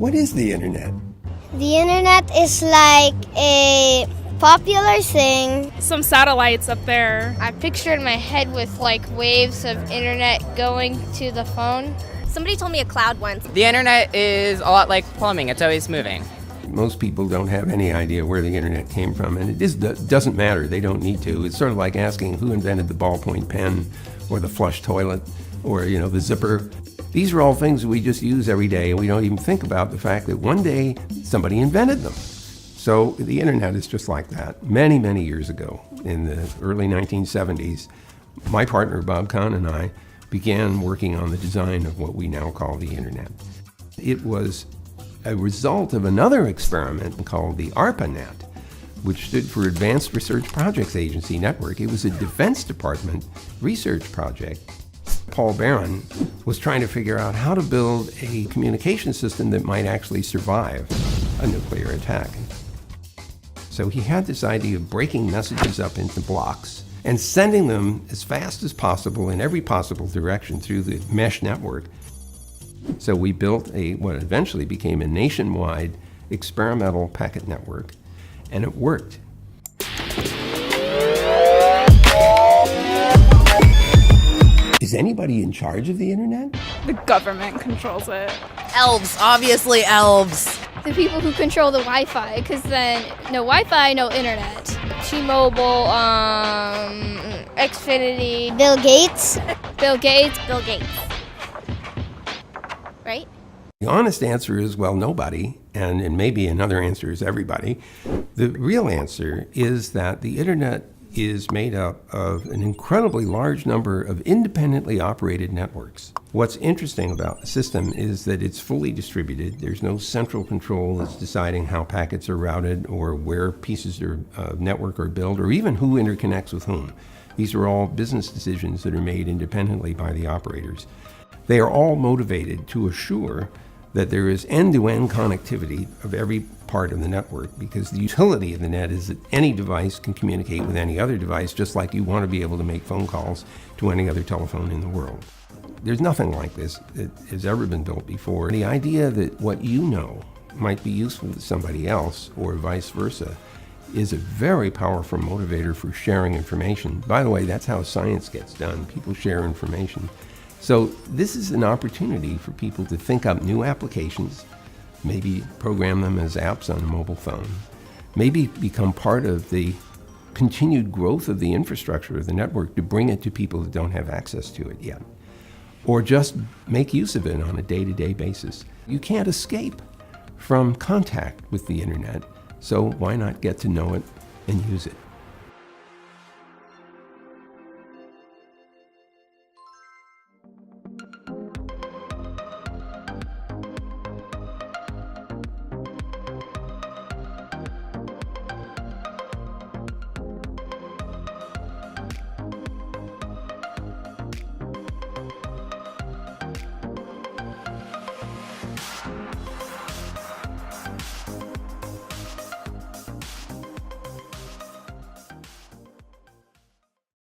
What is the internet? The internet is like a popular thing. Some satellites up there. I picture in my head with like waves of internet going to the phone. Somebody told me a cloud once. The internet is a lot like plumbing. It's always moving. Most people don't have any idea where the internet came from, and it doesn't matter. They don't need to. It's sort of like asking who invented the ballpoint pen or the flush toilet or, the zipper. These are all things we just use every day, and we don't even think about the fact that one day somebody invented them. So the internet is just like that. Many, many years ago, in the early 1970s, my partner Bob Kahn and I began working on the design of what we now call the internet. It was a result of another experiment called the ARPANET, which stood for Advanced Research Projects Agency Network. It was a Defense Department research project. Paul Barron was trying to figure out how to build a communication system that might actually survive a nuclear attack. So he had this idea of breaking messages up into blocks and sending them as fast as possible in every possible direction through the mesh network. So we built what eventually became a nationwide experimental packet network, and it worked. Is anybody in charge of the internet? The government controls it. Elves, obviously elves. The people who control the Wi-Fi, because then no Wi-Fi, no internet. T-Mobile, Xfinity, Bill Gates. Bill Gates. Bill Gates. Right? The honest answer is, well, nobody, and maybe another answer is everybody. The real answer is that the internet is made up of an incredibly large number of independently operated networks. What's interesting about the system is that it's fully distributed. There's no central control that's deciding how packets are routed or where pieces of network are built or even who interconnects with whom. These are all business decisions that are made independently by the operators. They are all motivated to assure that there is end-to-end connectivity of every part of the network, because the utility of the net is that any device can communicate with any other device, just like you want to be able to make phone calls to any other telephone in the world. There's nothing like this that has ever been built before. The idea that what you know might be useful to somebody else, or vice versa, is a very powerful motivator for sharing information. By the way, that's how science gets done. People share information. So this is an opportunity for people to think up new applications, maybe program them as apps on a mobile phone, maybe become part of the continued growth of the infrastructure of the network to bring it to people that don't have access to it yet, or just make use of it on a day-to-day basis. You can't escape from contact with the internet, so why not get to know it and use it?